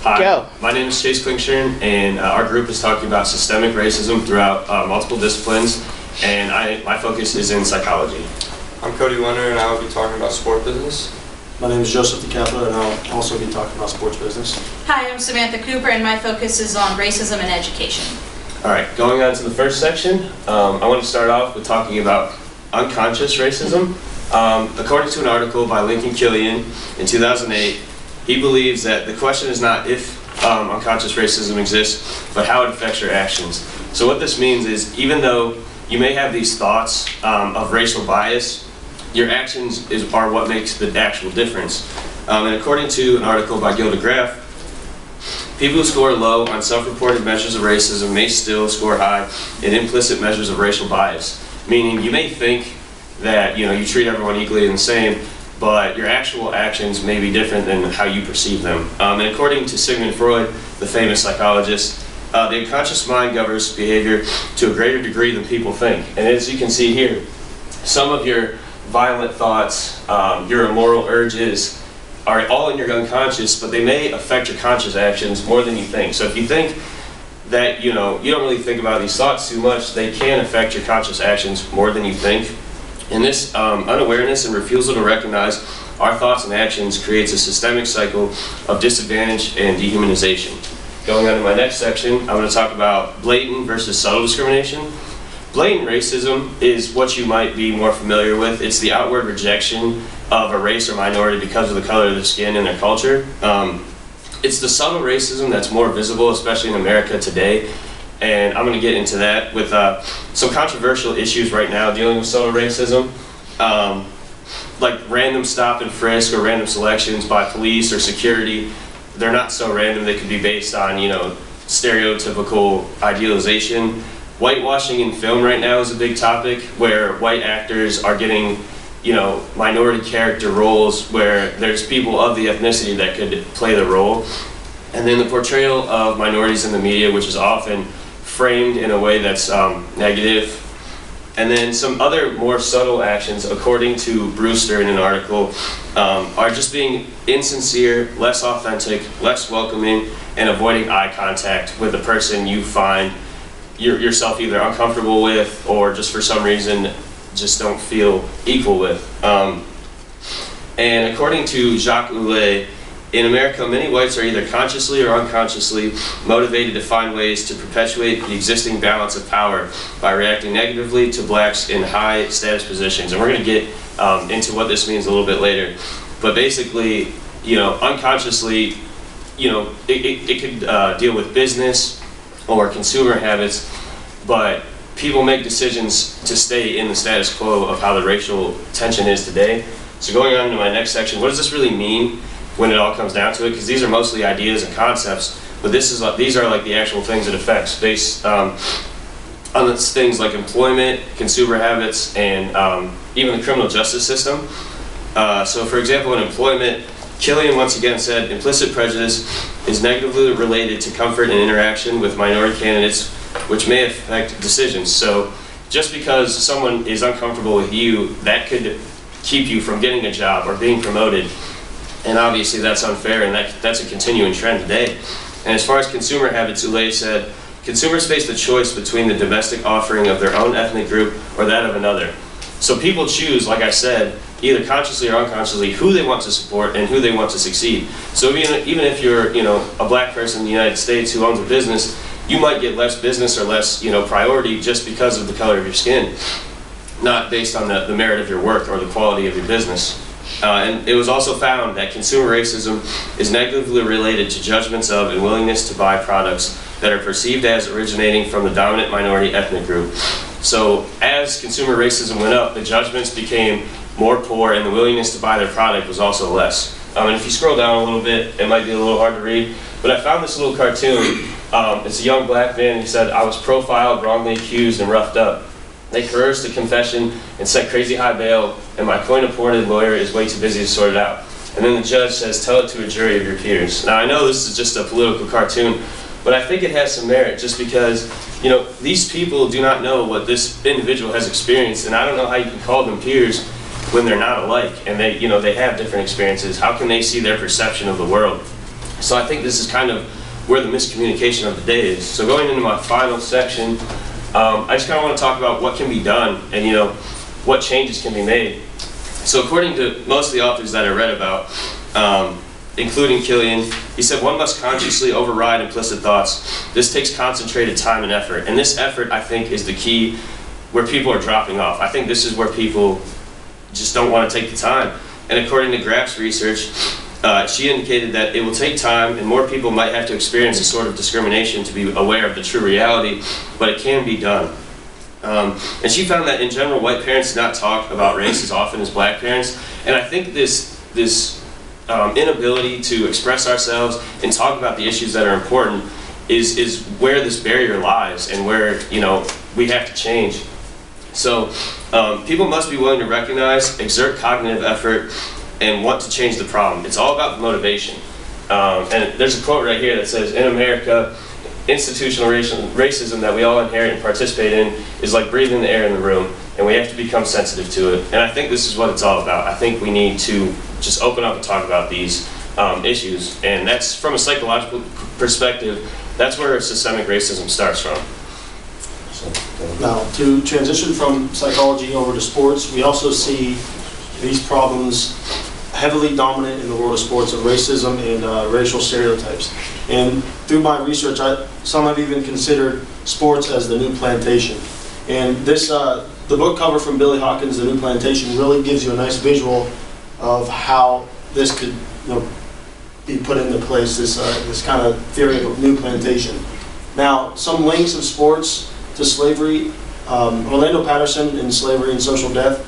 Hi, Go. my name is Chase Klingshirn, and our group is talking about systemic racism throughout multiple disciplines, and my focus is in psychology. I'm Cody Leonard, and I will be talking about sport business. My name is Joseph DeCapra, and I'll also be talking about sports business. Hi, I'm Samantha Cooper, and my focus is on racism and education. All right, going on to the first section, I want to start off with talking about unconscious racism. According to an article by Lincoln Killian in 2008, he believes that the question is not if unconscious racism exists, but how it affects your actions. So what this means is, even though you may have these thoughts of racial bias, your actions are what makes the actual difference. And according to an article by Gilda Graff, people who score low on self-reported measures of racism may still score high in implicit measures of racial bias. Meaning, you may think that you treat everyone equally and the same, but your actual actions may be different than how you perceive them. And according to Sigmund Freud, the famous psychologist, the unconscious mind governs behavior to a greater degree than people think. And as you can see here, some of your violent thoughts, your immoral urges, are all in your unconscious, but they may affect your conscious actions more than you think. So if you think that you don't really think about these thoughts too much, they can affect your conscious actions more than you think. And this unawareness and refusal to recognize our thoughts and actions creates a systemic cycle of disadvantage and dehumanization. Going on to my next section, I'm going to talk about blatant versus subtle discrimination. Blatant racism is what you might be more familiar with. It's the outward rejection of a race or minority because of the color of their skin and their culture. It's the subtle racism that's more visible, especially in America today. And I'm going to get into that with some controversial issues right now dealing with subtle racism, like random stop and frisk or random selections by police or security. They're not so random. They could be based on stereotypical idealization. Whitewashing in film right now is a big topic, where white actors are getting minority character roles where there's people of the ethnicity that could play the role. And then the portrayal of minorities in the media, which is often framed in a way that's negative. And then some other more subtle actions, according to Brewster in an article, are just being insincere, less authentic, less welcoming, and avoiding eye contact with the person you find yourself either uncomfortable with or just for some reason just don't feel equal with. And according to Jacques Oulet, in America, many whites are either consciously or unconsciously motivated to find ways to perpetuate the existing balance of power by reacting negatively to blacks in high status positions. And we're going to get into what this means a little bit later. But basically, unconsciously, it could deal with business or consumer habits, but people make decisions to stay in the status quo of how the racial tension is today. So going on to my next section, what does this really mean when it all comes down to it? Because these are mostly ideas and concepts, but these are like the actual things it affects based on things like employment, consumer habits, and even the criminal justice system. So for example, in employment, Killian once again said, implicit prejudice is negatively related to comfort and interaction with minority candidates, which may affect decisions. So just because someone is uncomfortable with you, that could keep you from getting a job or being promoted. And obviously that's unfair, and that's a continuing trend today. And as far as consumer habits, Oulet said, consumers face the choice between the domestic offering of their own ethnic group or that of another. So people choose, like I said, either consciously or unconsciously, who they want to support and who they want to succeed. So even if you're a black person in the United States who owns a business, you might get less business or less priority just because of the color of your skin, not based on the merit of your work or the quality of your business. And it was also found that consumer racism is negatively related to judgments of and willingness to buy products that are perceived as originating from the dominant minority ethnic group. So as consumer racism went up, the judgments became more poor and the willingness to buy their product was also less. And if you scroll down a little bit, it might be a little hard to read, but I found this little cartoon. It's a young black man, and he said, "I was profiled, wrongly accused, and roughed up. They coerced a confession and set crazy high bail, and my coin-appointed lawyer is way too busy to sort it out." And then the judge says, "Tell it to a jury of your peers." Now I know this is just a political cartoon, but I think it has some merit just because, these people do not know what this individual has experienced, and I don't know how you can call them peers when they're not alike, and they have different experiences. How can they see their perception of the world? So I think this is kind of where the miscommunication of the day is. So going into my final section, I just kind of want to talk about what can be done and, you know, what changes can be made. So according to most of the authors that I read about, including Killian, he said one must consciously override implicit thoughts. This takes concentrated time and effort. And this effort, I think, is the key where people are dropping off. I think this is where people just don't want to take the time. And according to Graff's research, she indicated that it will take time and more people might have to experience a sort of discrimination to be aware of the true reality, but it can be done. And she found that in general, white parents do not talk about race as often as black parents. And I think this inability to express ourselves and talk about the issues that are important is where this barrier lies and where, you know, we have to change. So people must be willing to recognize, exert cognitive effort, and want to change the problem. It's all about the motivation. And there's a quote right here that says, in America, institutional racism that we all inherit and participate in is like breathing the air in the room, and we have to become sensitive to it. And I think this is what it's all about. I think we need to just open up and talk about these issues. And that's, from a psychological perspective, that's where systemic racism starts from. Now, to transition from psychology over to sports, we also see these problems heavily dominant in the world of sports of racism and racial stereotypes. And through my research, some have even considered sports as the new plantation. And this, the book cover from Billy Hawkins, The New Plantation, really gives you a nice visual of how this could, you know, be put into place, this kind of theory of a new plantation. Now, some links of sports to slavery. Orlando Patterson in Slavery and Social Death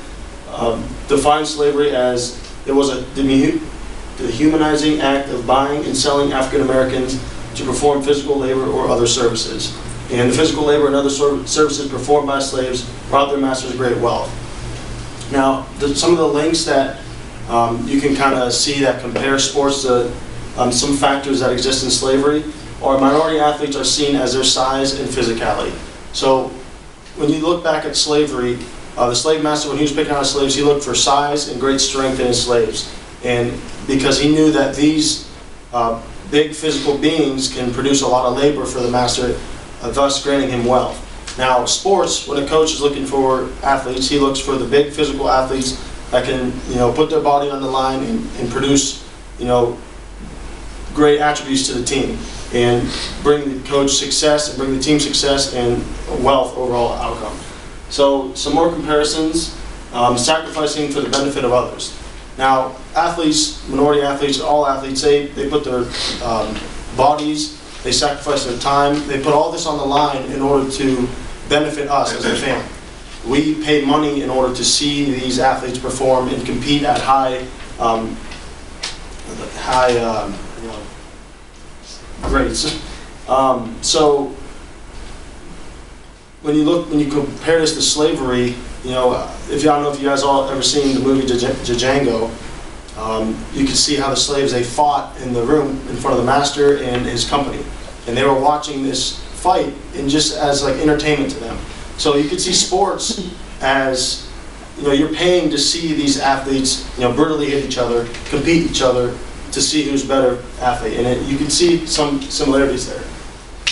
defines slavery as it was the humanizing act of buying and selling African Americans to perform physical labor or other services. And the physical labor and other services performed by slaves brought their masters great wealth. Now, some of the links that you can kind of see that compare sports to some factors that exist in slavery are minority athletes are seen as their size and physicality. So when you look back at slavery, the slave master, when he was picking out his slaves, he looked for size and great strength in his slaves. And because he knew that these big physical beings can produce a lot of labor for the master, thus granting him wealth. Now, sports, when a coach is looking for athletes, he looks for the big physical athletes that can, you know, put their body on the line and produce, you know, great attributes to the team and bring the coach success and bring the team success and wealth overall outcome. So some more comparisons, sacrificing for the benefit of others. Now, athletes, minority athletes, all athletes, they put their bodies, they sacrifice their time, they put all this on the line in order to benefit us as a fan. We pay money in order to see these athletes perform and compete at high grades. So when you compare this to slavery, you know, I don't know if you guys all ever seen the movie Django, you can see how the slaves, they fought in the room in front of the master and his company, and they were watching this fight and just as like entertainment to them. So you could see sports as, you know, you're paying to see these athletes, you know, brutally hit each other, compete each other to see who's better athlete, and you can see some similarities there.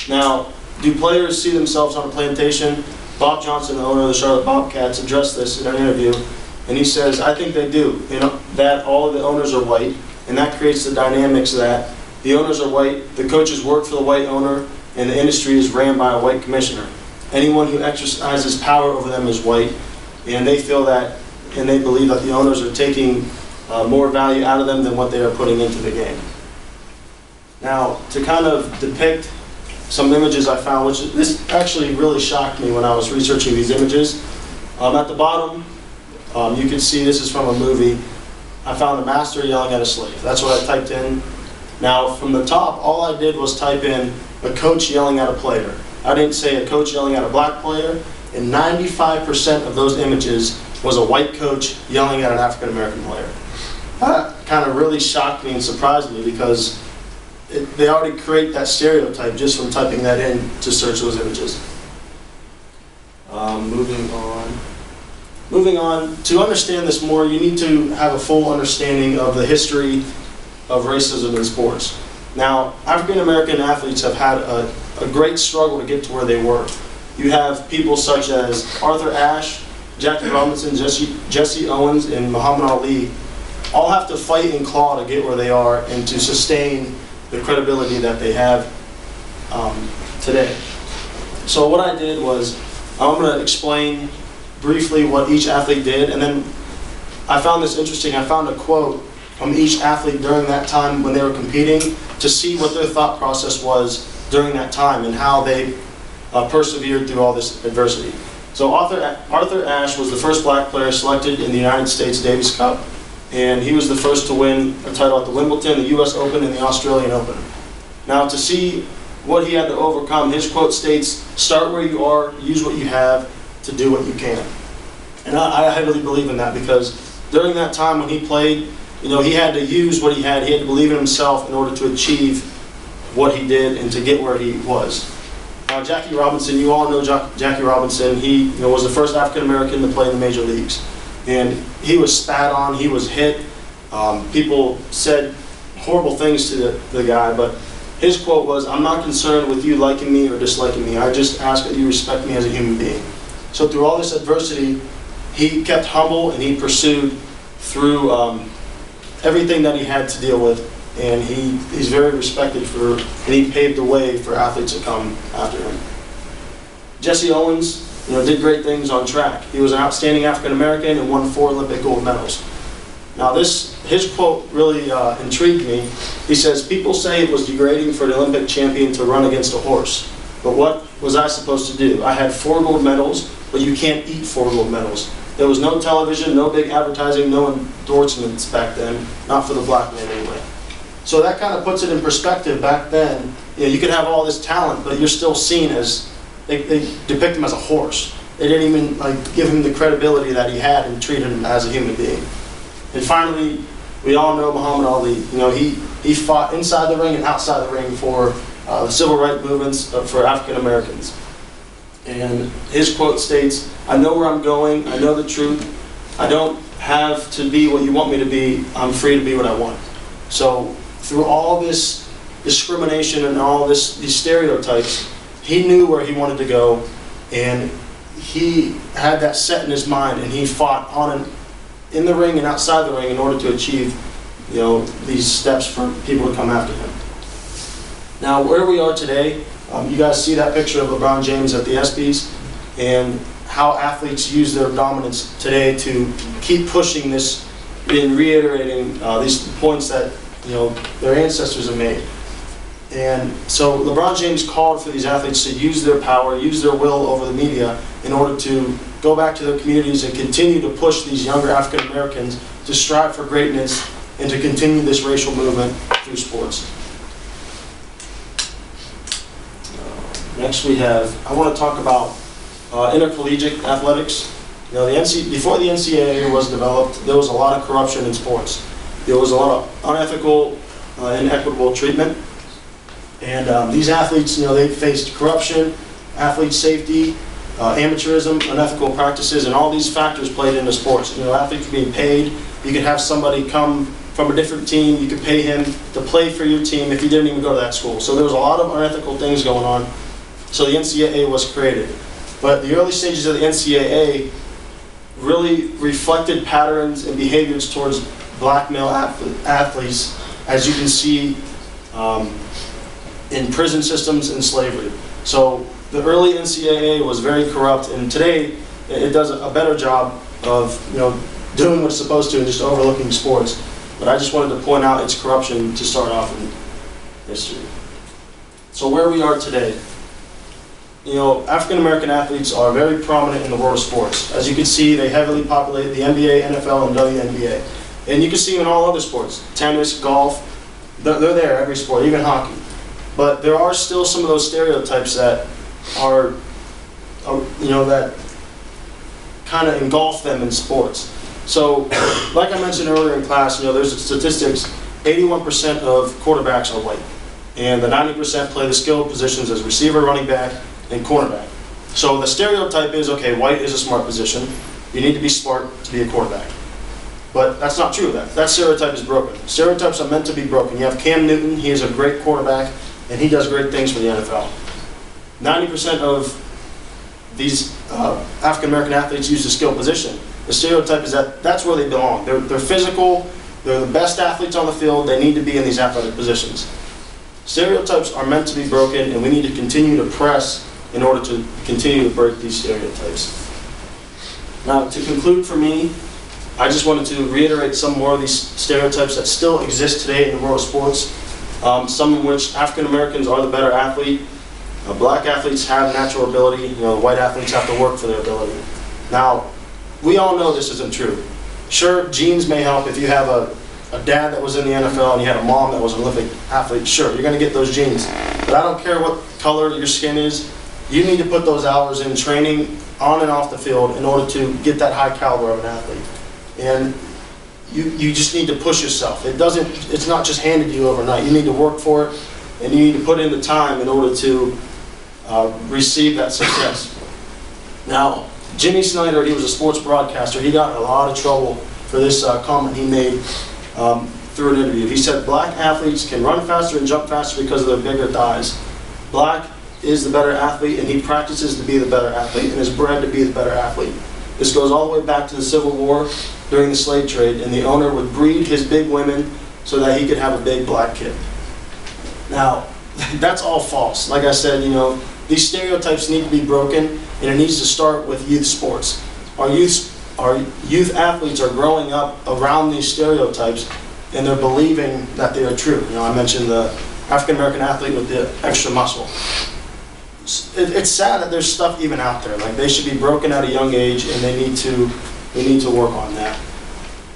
Now, do players see themselves on a plantation? Bob Johnson, the owner of the Charlotte Bobcats, addressed this in an interview, and he says, I think they do. You know, that all of the owners are white, and that creates the dynamics that the owners are white, the coaches work for the white owner, and the industry is ran by a white commissioner. Anyone who exercises power over them is white, and they feel that, and they believe that the owners are taking more value out of them than what they are putting into the game. Now, to kind of depict some images I found, which this actually really shocked me when I was researching these images. At the bottom, you can see this is from a movie. I found a master yelling at a slave. That's what I typed in. Now, from the top, all I did was type in a coach yelling at a player. I didn't say a coach yelling at a black player, and 95% of those images was a white coach yelling at an African American player. That kind of really shocked me and surprised me because they already create that stereotype just from typing that in to search those images. Moving on, to understand this more, you need to have a full understanding of the history of racism in sports. Now, African American athletes have had a great struggle to get to where they were. You have people such as Arthur Ashe, Jackie Robinson, Jesse Owens, and Muhammad Ali all have to fight and claw to get where they are and to sustain the credibility that they have today. So what I did was, I'm going to explain briefly what each athlete did, and then I found this interesting. I found a quote from each athlete during that time when they were competing to see what their thought process was during that time and how they persevered through all this adversity. So Arthur Ashe was the first black player selected in the United States Davis Cup, and he was the first to win a title at the Wimbledon, the US Open, and the Australian Open. Now, to see what he had to overcome, his quote states, "Start where you are, use what you have to do what you can." And I heavily believe in that, because during that time when he played, he had to use what he had. He had to believe in himself in order to achieve what he did and to get where he was. Now, Jackie Robinson, you all know Jackie Robinson. He was the first African American to play in the major leagues. And he was spat on, he was hit. People said horrible things to the guy, but his quote was, "I'm not concerned with you liking me or disliking me. I just ask that you respect me as a human being." So through all this adversity, he kept humble and he pursued through everything that he had to deal with. And he's very respected and he paved the way for athletes to come after him. Jesse Owens, did great things on track. He was an outstanding African American and won 4 Olympic gold medals. Now his quote really intrigued me. He says, "People say it was degrading for an Olympic champion to run against a horse. But what was I supposed to do? I had 4 gold medals, but you can't eat 4 gold medals." There was no television, no big advertising, no endorsements back then, not for the black man anyway. So that kind of puts it in perspective. Back then, you could have all this talent, but you're still seen as, they depict him as a horse. They didn't even give him the credibility that he had and treat him as a human being. And finally, we all know Muhammad Ali. He fought inside the ring and outside the ring for the civil rights movements for African Americans. And his quote states, "I know where I'm going, I know the truth. I don't have to be what you want me to be, I'm free to be what I want." So through all this discrimination and all these stereotypes, he knew where he wanted to go, and he had that set in his mind, and he fought in the ring and outside the ring in order to achieve these steps for people to come after him. Now, where we are today, you guys see that picture of LeBron James at the ESPYs, and how athletes use their dominance today to keep pushing this and reiterating these points that their ancestors have made. And so LeBron James called for these athletes to use their power, use their will over the media in order to go back to their communities and continue to push these younger African Americans to strive for greatness and to continue this racial movement through sports. Next I want to talk about intercollegiate athletics. Before the NCAA was developed, there was a lot of corruption in sports. There was a lot of unethical, inequitable treatment. And these athletes, they faced corruption, athlete safety, amateurism, unethical practices, and all these factors played into sports. Athletes being paid. You could have somebody come from a different team. You could pay him to play for your team if he didn't even go to that school. So there was a lot of unethical things going on. So the NCAA was created. But the early stages of the NCAA really reflected patterns and behaviors towards black male athletes, as you can see in prison systems and slavery. So the early NCAA was very corrupt, and today it does a better job of doing what it's supposed to and just overlooking sports. But I just wanted to point out its corruption to start off in history. So where we are today, African American athletes are very prominent in the world of sports. As you can see, they heavily populate the NBA, NFL, and WNBA. And you can see them in all other sports, tennis, golf, they're there, every sport, even hockey. But there are still some of those stereotypes that are, that kind of engulf them in sports. So, like I mentioned earlier in class, there's statistics, 81% of quarterbacks are white. And the 90% play the skilled positions as receiver, running back, and cornerback. So the stereotype is, okay, white is a smart position. You need to be smart to be a quarterback. But that's not true. That stereotype is broken. Stereotypes are meant to be broken. You have Cam Newton. He is a great quarterback, and he does great things for the NFL. 90% of these African-American athletes use the skill position. The stereotype is that that's where they belong. They're physical. They're the best athletes on the field. They need to be in these athletic positions. Stereotypes are meant to be broken, and we need to continue to press in order to continue to break these stereotypes. Now, to conclude for me, I just wanted to reiterate some more of these stereotypes that still exist today in the world of sports. Some in which African Americans are the better athlete. Black athletes have natural ability. White athletes have to work for their ability. Now, we all know this isn't true. Sure, genes may help. If you have a dad that was in the NFL and you had a mom that was an Olympic athlete, sure, you're going to get those genes. But I don't care what color your skin is. You need to put those hours in training on and off the field in order to get that high caliber of an athlete. And you just need to push yourself. It's not just handed to you overnight. You need to work for it, and you need to put in the time in order to receive that success. Now, Jimmy Snyder, he was a sports broadcaster. He got in a lot of trouble for this comment he made through an interview. He said black athletes can run faster and jump faster because of their bigger thighs. Black is the better athlete, and he practices to be the better athlete and is bred to be the better athlete. This goes all the way back to the Civil War during the slave trade, and the owner would breed his big women so that he could have a big black kid. Now, that's all false. Like I said, these stereotypes need to be broken, and it needs to start with youth sports. Our youth athletes are growing up around these stereotypes, and they're believing that they are true. I mentioned the African American athlete with the extra muscle. It's sad that there's stuff even out there. Like, they should be broken at a young age, and we need to work on that.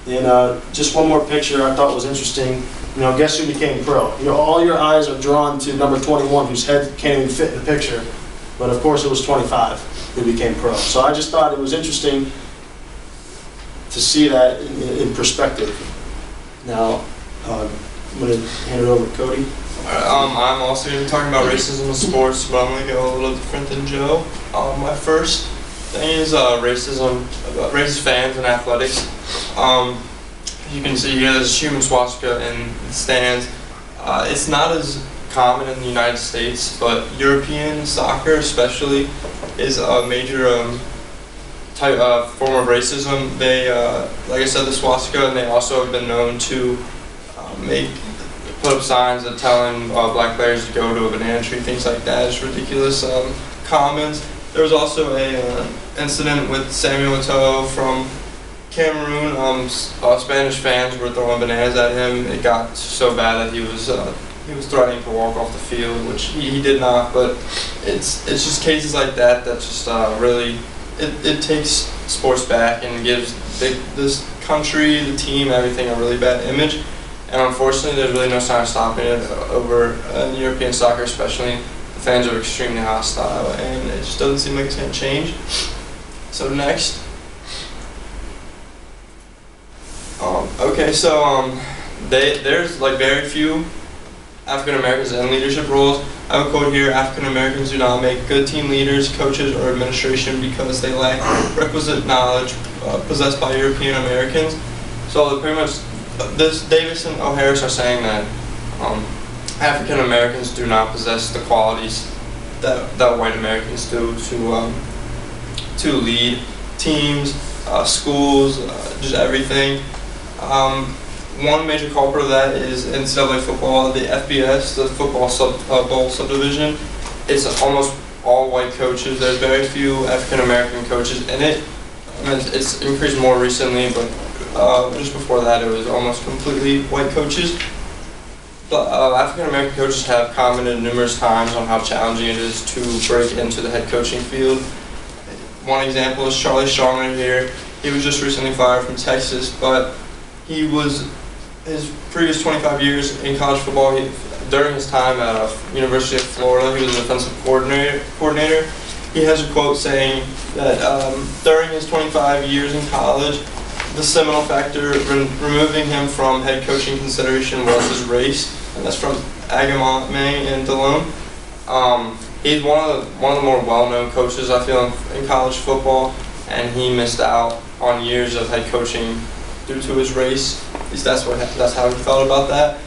And just one more picture I thought was interesting. Guess who became pro? All your eyes are drawn to number 21, whose head can't even fit in the picture. But of course, it was 25 who became pro. So I just thought it was interesting to see that in perspective. Now, I'm going to hand it over to Cody. I'm also going to be talking about racism in sports, but I'm going to go a little different than Joe. My first thing is racism, racist fans in athletics. You can see here there's a human swastika in the stands. It's not as common in the United States, but European soccer especially is a major form of racism. They, like I said, the swastika, and they also have been known to put up signs that telling black players to go to a banana tree, things like that. It's ridiculous comments. There was also a incident with Samuel Eto'o from Cameroon. Spanish fans were throwing bananas at him. It got so bad that he was threatening to walk off the field, which he did not. But it's just cases like that that just really it takes sports back and gives this country, the team, everything a really bad image. And unfortunately, there's really no sign of stopping it over in European soccer, especially. The fans are extremely hostile, and it just doesn't seem like it's going to change. So next. There's like very few African Americans in leadership roles. I have a quote here: African Americans do not make good team leaders, coaches, or administration because they lack requisite knowledge possessed by European Americans. So pretty much, Davis and O'Harris are saying that African Americans do not possess the qualities that white Americans do to lead teams, schools, just everything. One major culprit of that is NCAA football. The FBS, the football bowl subdivision, it's almost all white coaches. There's very few African American coaches in it. It's increased more recently, but just before that, it was almost completely white coaches. But African American coaches have commented numerous times on how challenging it is to break into the head coaching field. One example is Charlie Strong here. He was just recently fired from Texas, but his previous 25 years in college football, during his time at University of Florida, he was a defensive coordinator. He has a quote saying that during his 25 years in college, the seminal factor removing him from head coaching consideration was his race, and that's from Agamame and Delone. He's one of the more well-known coaches, I feel, in college football, and he missed out on years of head coaching due to his race. At least that's how he felt about that.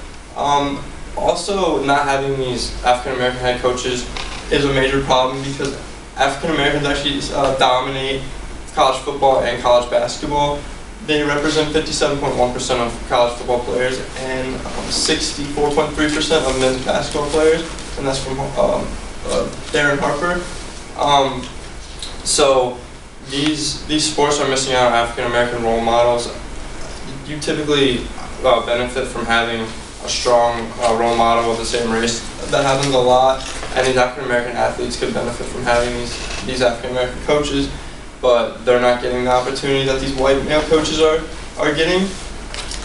Also, not having these African American head coaches is a major problem because African Americans actually dominate college football and college basketball. They represent 57.1% of college football players and 64.3% of men's basketball players, and that's from Darren Harper. So these sports are missing out on African American role models. You typically benefit from having a strong role model of the same race. That happens a lot, and these African American athletes could benefit from having these African American coaches, but they're not getting the opportunity that these white male coaches are getting.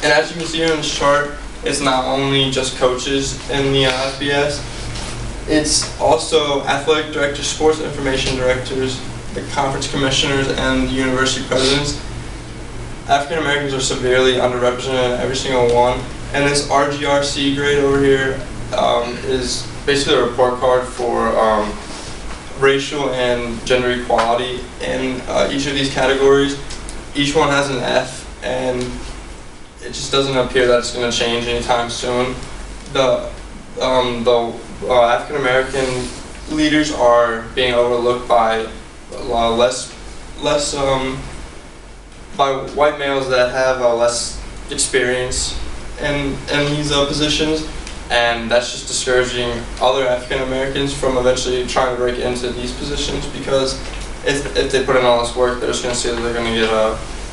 And as you can see here in this chart, it's not only just coaches in the FBS, it's also athletic directors, sports information directors, the conference commissioners, and the university presidents. African Americans are severely underrepresented in every single one. And this RGRC grade over here is basically a report card for racial and gender equality in each of these categories. Each one has an F, and it just doesn't appear that it's going to change anytime soon. The African American leaders are being overlooked by by white males that have less experience in these positions, and that's just discouraging other African Americans from eventually trying to break into these positions, because if they put in all this work, they're just going to see that they're going to get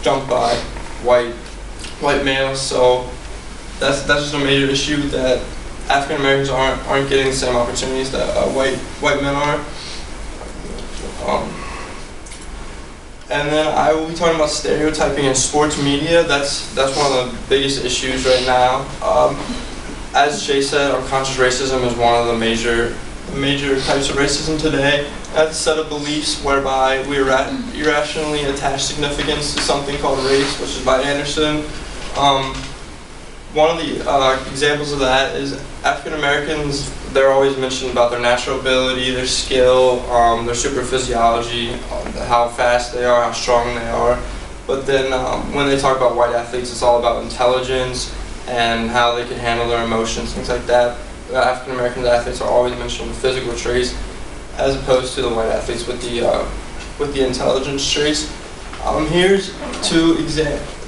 jumped by white males. So that's just a major issue, that African Americans aren't getting the same opportunities that white men are. And then I will be talking about stereotyping in sports media. That's one of the biggest issues right now. As Jay said, unconscious racism is one of the major types of racism today. That's a set of beliefs whereby we irrationally attach significance to something called race, which is by Anderson. One of the examples of that is African Americans. They're always mentioned about their natural ability, their skill, their super physiology, how fast they are, how strong they are. But then when they talk about white athletes, it's all about intelligence and how they can handle their emotions, things like that. African American athletes are always mentioned with physical traits, as opposed to the white athletes with the intelligence traits. Here's two examples.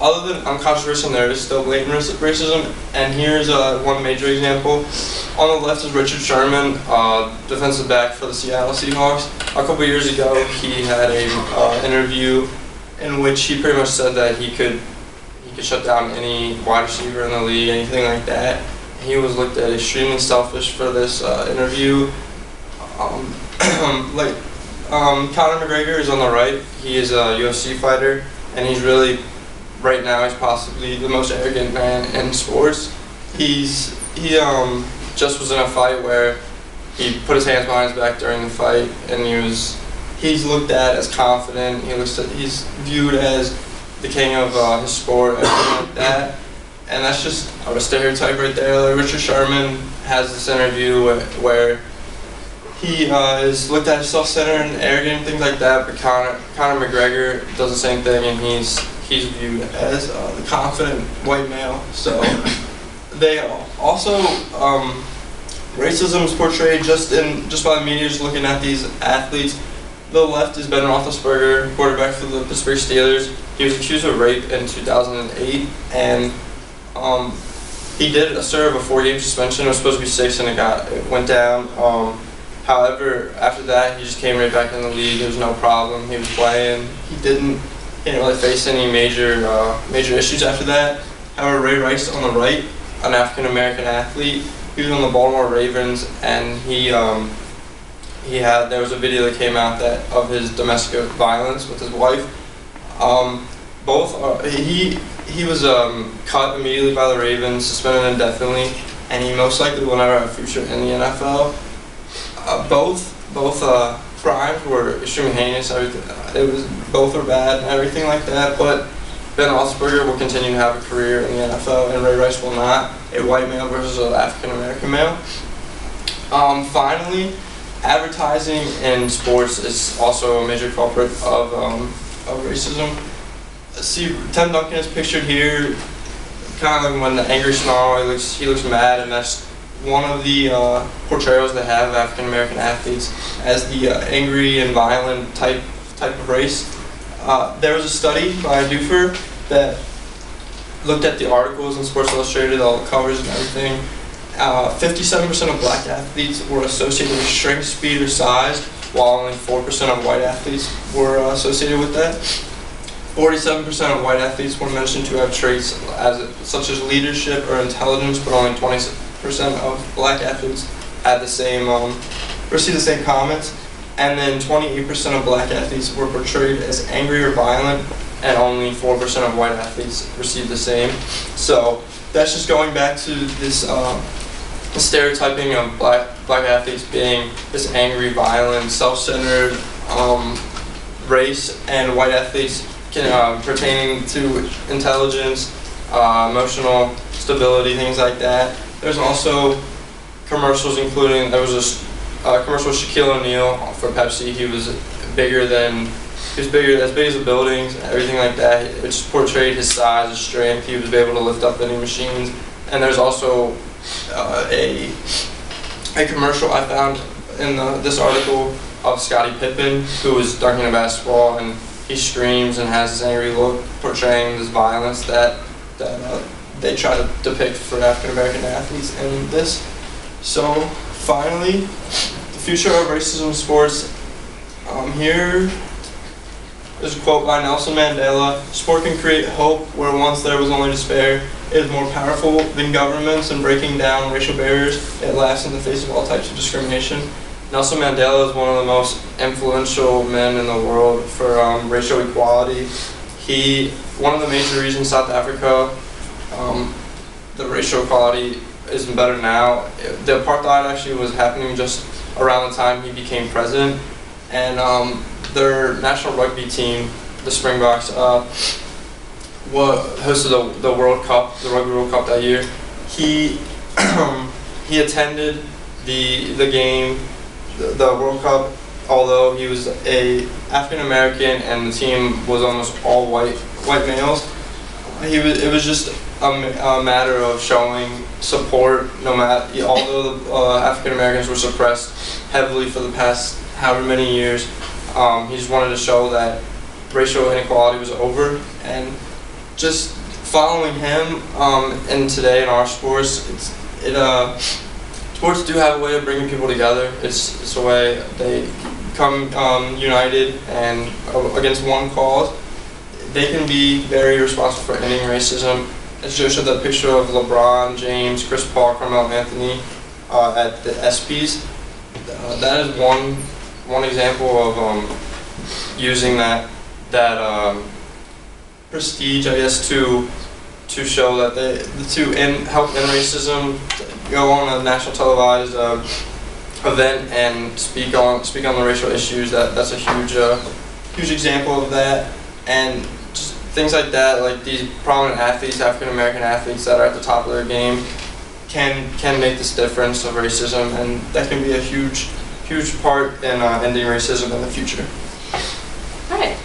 Other than unconscious racism, there is still blatant racism, and here's one major example. On the left is Richard Sherman, defensive back for the Seattle Seahawks. A couple years ago, he had an interview in which he pretty much said that he could shut down any wide receiver in the league, anything like that. He was looked at extremely selfish for this interview. Conor McGregor is on the right. He is a UFC fighter, and he's really, right now, he's possibly the most arrogant man in sports. He just was in a fight where he put his hands behind his back during the fight, and he's looked at as confident. He's viewed as the king of his sport, everything like that. And that's just a stereotype right there. Richard Sherman has this interview where he is looked at as self-centered and arrogant and things like that, but Conor McGregor does the same thing, and he's viewed as the confident white male. So they also racism is portrayed just by the media, just looking at these athletes. The left is Ben Roethlisberger, quarterback for the Pittsburgh Steelers. He was accused of rape in 2008, and he did serve a 4-game suspension. It was supposed to be 6, and it went down. However, after that, he just came right back in the league. There was no problem. He was playing. He didn't really face any major issues after that. However, Ray Rice on the right, an African American athlete, he was on the Baltimore Ravens, and there was a video that came out of his domestic violence with his wife. He was cut immediately by the Ravens, suspended indefinitely, and he most likely will never have a future in the NFL. Both crimes were extremely heinous. Both were bad and everything like that. But Ben Roethlisberger will continue to have a career in the NFL, and Ray Rice will not. A white male versus an African American male. Finally, advertising in sports is also a major culprit of racism. see Tim Duncan is pictured here, kind of like when the angry snarl. He looks mad, and that's one of the portrayals they have of African American athletes as the angry and violent type of race. There was a study by Dufer that looked at the articles in Sports Illustrated, all the covers and everything. 57% of black athletes were associated with strength, speed, or size, while only 4% of white athletes were associated with that. 47% of white athletes were mentioned to have traits such as leadership or intelligence, but only 20% of black athletes had the same received the same comments. And then 28% of black athletes were portrayed as angry or violent, and only 4% of white athletes received the same. So that's just going back to this stereotyping of black athletes being this angry, violent, self-centered race, and white athletes pertaining to intelligence, emotional stability, things like that. There's also commercials, including there was a commercial with Shaquille O'Neal for Pepsi. He was as big as the buildings, everything like that. It just portrayed his size, his strength. He was able to lift up any machines. And there's also a commercial I found in this article of Scottie Pippen, who was dunking a basketball, and he screams and has this angry look, portraying this violence that they try to depict for African American athletes in this. So finally, the future of racism in sports. Here is a quote by Nelson Mandela: "Sport can create hope where once there was only despair. It is more powerful than governments in breaking down racial barriers. It laughs in the face of all types of discrimination." Nelson Mandela is one of the most influential men in the world for racial equality. One of the major reasons South Africa, the racial equality isn't better now. The apartheid actually was happening just around the time he became president, and their national rugby team, the Springboks, hosted the World Cup, the Rugby World Cup that year. He attended the game, the World Cup, although he was a African American and the team was almost all white males. It was just a matter of showing support, although the African Americans were suppressed heavily for the past however many years. He just wanted to show that racial inequality was over, and just following him and today in our sports, sports do have a way of bringing people together. It's a way they come united and against one cause. They can be very responsible for ending racism. As Joe showed that picture of LeBron James, Chris Paul, Carmelo Anthony at the ESPYs. That is one example of using that prestige, I guess, to show that help end racism, go on a national televised event and speak on the racial issues. That's a huge example of that, and just things like that, like these prominent athletes, African American athletes that are at the top of their game, can make this difference of racism, and that can be a huge part in ending racism in the future. All right.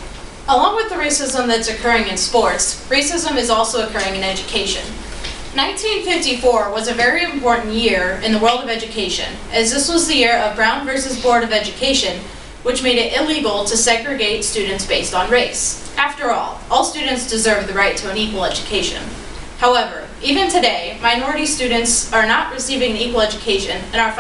Along with the racism that's occurring in sports, racism is also occurring in education. 1954 was a very important year in the world of education, as this was the year of Brown versus Board of Education, which made it illegal to segregate students based on race. After all students deserve the right to an equal education. However, even today, minority students are not receiving an equal education and are